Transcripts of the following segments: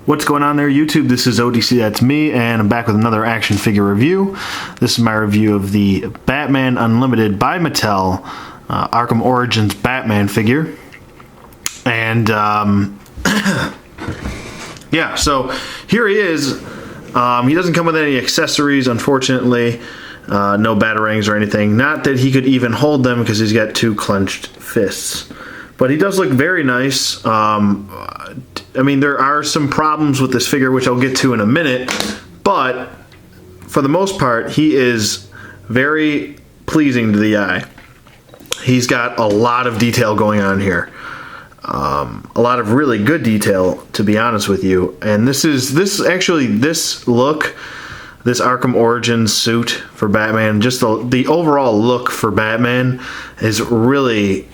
What's going on there, YouTube? This is ODC, that's me, and I'm back with another action figure review. This is my review of the Batman Unlimited by Mattel Arkham Origins Batman figure. And, yeah, so here he is. He doesn't come with any accessories, unfortunately. No batarangs or anything. Not that he could even hold them because he's got two clenched fists. But he does look very nice. I mean, there are some problems with this figure, which I'll get to in a minute, but for the most part, he is very pleasing to the eye. He's got a lot of detail going on here. A lot of really good detail, to be honest with you. And this look, this Arkham Origins suit for Batman, just the overall look for Batman is really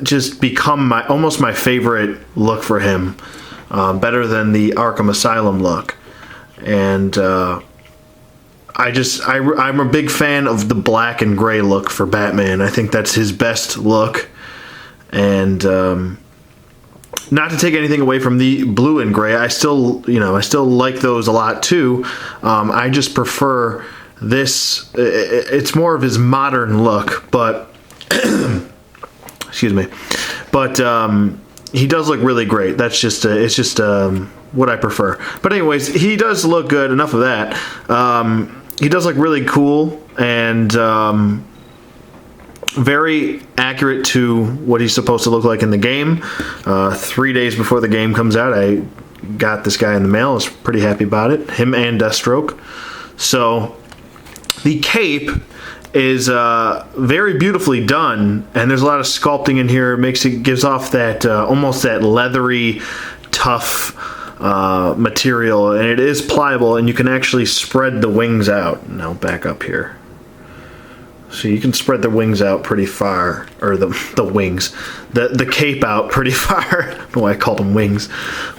just become almost my favorite look for him, better than the Arkham Asylum look. And I'm a big fan of the black and gray look for Batman. I think that's his best look. And not to take anything away from the blue and gray, I still like those a lot too. I just prefer this. It's more of his modern look, but excuse me, but he does look really great. That's just what I prefer. But anyways, he does look good. Enough of that. He does look really cool and very accurate to what he's supposed to look like in the game. 3 days before the game comes out, I got this guy in the mail. I was pretty happy about it. Him and Deathstroke. So the cape is very beautifully done, and there's a lot of sculpting in here. It gives off that almost that leathery, tough material, and it is pliable, and you can actually spread the wings out. Now back up here. So you can spread the wings out pretty far, or the cape out pretty far. I don't know why I called them wings,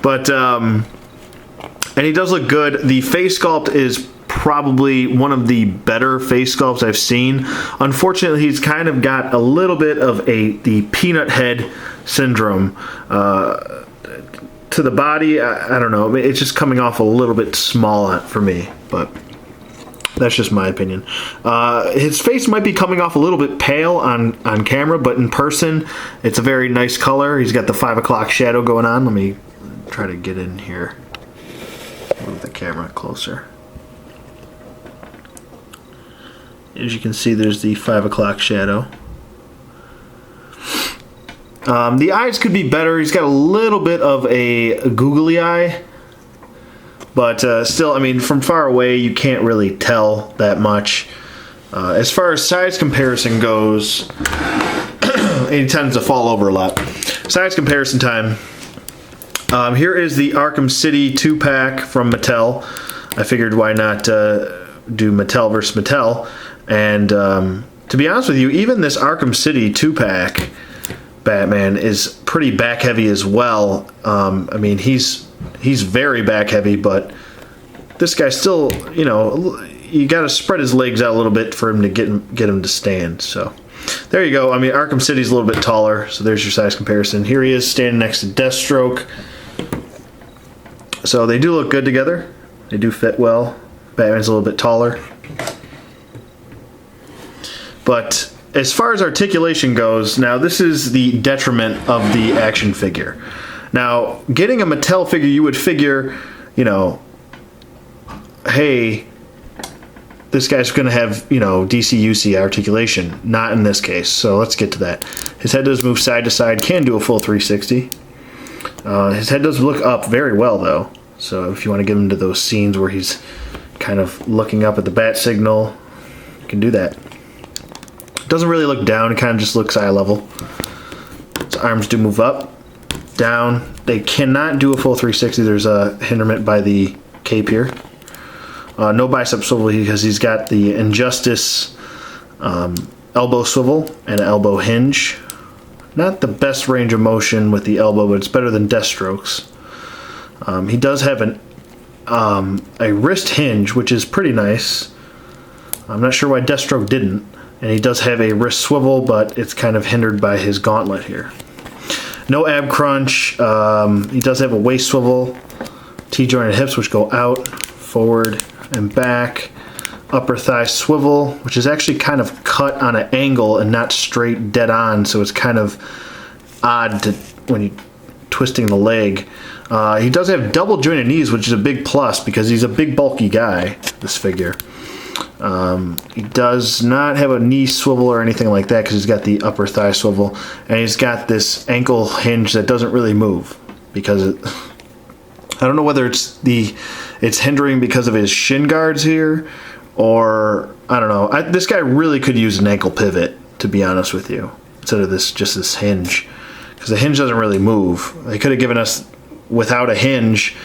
but and he does look good. The face sculpt is probably one of the better face sculpts I've seen. Unfortunately, he's kind of got a little bit of the peanut head syndrome to the body. I don't know. It's just coming off a little bit small for me, but that's just my opinion. His face might be coming off a little bit pale on camera, but in person, it's a very nice color. He's got the 5 o'clock shadow going on. Let me try to get in here. Move the camera closer. As you can see, there's the 5 o'clock shadow. The eyes could be better. He's got a little bit of a googly eye. But still, I mean, from far away, you can't really tell that much. As far as size comparison goes, he tends to fall over a lot. Size comparison time. Here is the Arkham City 2-pack from Mattel. I figured why not do Mattel versus Mattel. And to be honest with you, even this Arkham City 2-pack Batman is pretty back-heavy as well. I mean, he's very back-heavy, but this guy still, you got to spread his legs out a little bit for him to get him to stand. So there you go. I mean, Arkham City's a little bit taller, so there's your size comparison. Here he is standing next to Deathstroke. So they do look good together. They do fit well. Batman's a little bit taller. But as far as articulation goes, now this is the detriment of the action figure. Now, getting a Mattel figure, you would figure, hey, this guy's going to have, DC-UC articulation. Not in this case, so let's get to that. His head does move side to side, can do a full 360. His head does look up very well, though. So if you want to get into those scenes where he's kind of looking up at the bat signal, you can do that. Doesn't really look down, it kind of just looks eye level. His arms do move up, down. They cannot do a full 360. There's a hindrance by the cape here. No bicep swivel because he's got the Injustice elbow swivel and an elbow hinge. Not the best range of motion with the elbow, but it's better than Deathstroke's. He does have a wrist hinge, which is pretty nice. I'm not sure why Deathstroke didn't. And he does have a wrist swivel, but it's kind of hindered by his gauntlet here. No ab crunch. He does have a waist swivel, T-jointed hips which go out, forward and back, upper thigh swivel, which is actually kind of cut on an angle and not straight dead on, so it's kind of odd to when you're twisting the leg. He does have double jointed knees, which is a big plus because he's a big bulky guy, this figure. He does not have a knee swivel or anything like that because he's got the upper thigh swivel, and he's got this ankle hinge that doesn't really move because I don't know whether it's hindering because of his shin guards here, or I don't know. This guy really could use an ankle pivot, to be honest with you, instead of just this hinge, because the hinge doesn't really move. They could have given us without a hinge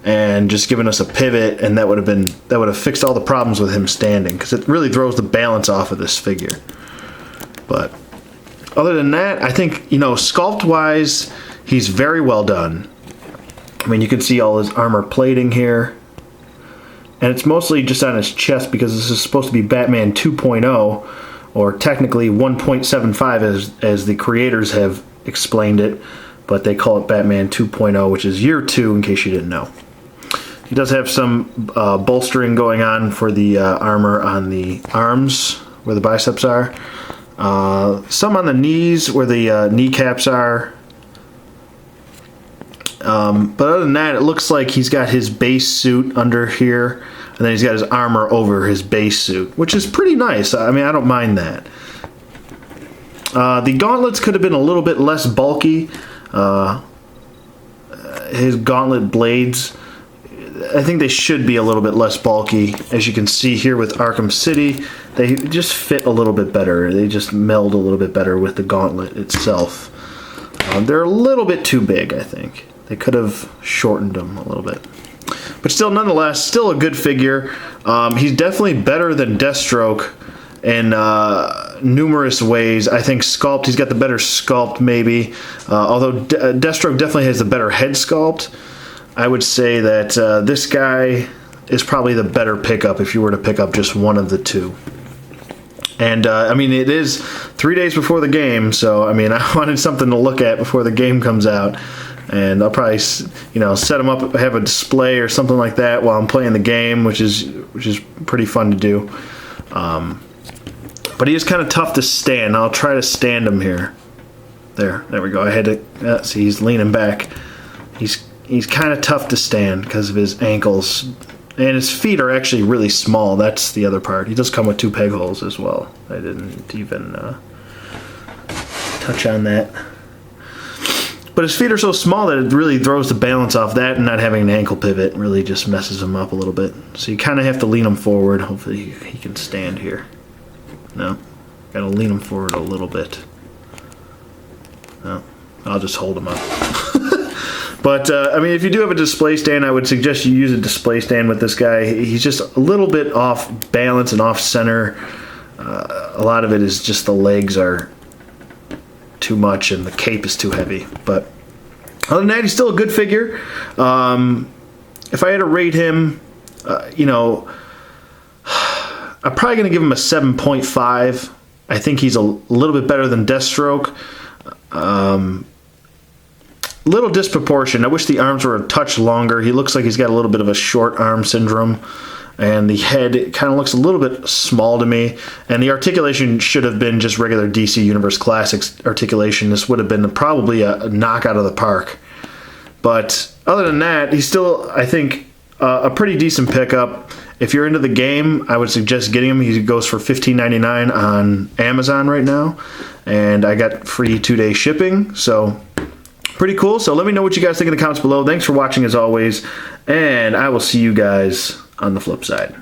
and just given us a pivot, and that would have fixed all the problems with him standing, because it really throws the balance off of this figure. But other than that, I think, sculpt wise, he's very well done. I mean, you can see all his armor plating here, and it's mostly just on his chest because this is supposed to be Batman 2.0, or technically 1.75 as the creators have explained it, but they call it Batman 2.0, which is year 2 in case you didn't know. He does have some bolstering going on for the armor on the arms where the biceps are, some on the knees where the kneecaps are. But other than that, it looks like he's got his base suit under here, and then he's got his armor over his base suit, which is pretty nice. I mean, I don't mind that. The gauntlets could have been a little bit less bulky. His gauntlet blades, I think they should be a little bit less bulky. As you can see here with Arkham City, they just fit a little bit better. They just meld a little bit better with the gauntlet itself. They're a little bit too big, I think. They could have shortened them a little bit. But still, nonetheless, still a good figure. He's definitely better than Deathstroke in numerous ways. I think sculpt, he's got the better sculpt maybe. Although Deathstroke definitely has the better head sculpt. I would say that this guy is probably the better pickup if you were to pick up just one of the two. And, I mean, it is 3 days before the game, so, I mean, I wanted something to look at before the game comes out. And I'll probably, set them up, have a display or something like that while I'm playing the game, which is pretty fun to do. But he is kind of tough to stand. I'll try to stand him here. There we go. I had to see, he's leaning back. He's kind of tough to stand because of his ankles, and his feet are actually really small. That's the other part. He does come with 2 peg holes as well. I didn't even touch on that. But his feet are so small that it really throws the balance off that, and not having an ankle pivot really just messes him up a little bit. So you kind of have to lean him forward. Hopefully he can stand here. No, gotta lean him forward a little bit. No, I'll just hold him up. But, I mean, if you do have a display stand, I would suggest you use a display stand with this guy. He's just a little bit off balance and off center. A lot of it is just the legs are too much and the cape is too heavy. But other than that, he's still a good figure. If I had to rate him, I'm probably going to give him a 7.5. I think he's a little bit better than Deathstroke. Little disproportionate. I wish the arms were a touch longer. He looks like he's got a little bit of a short arm syndrome, and the head kind of looks a little bit small to me. And the articulation should have been just regular DC Universe Classics articulation. This would have been probably a knock out of the park. But other than that, he's still, I think, a pretty decent pickup. If you're into the game, I would suggest getting him. He goes for $15.99 on Amazon right now, and I got free 2-day shipping, so pretty cool. So let me know what you guys think in the comments below. Thanks for watching as always, and I will see you guys on the flip side.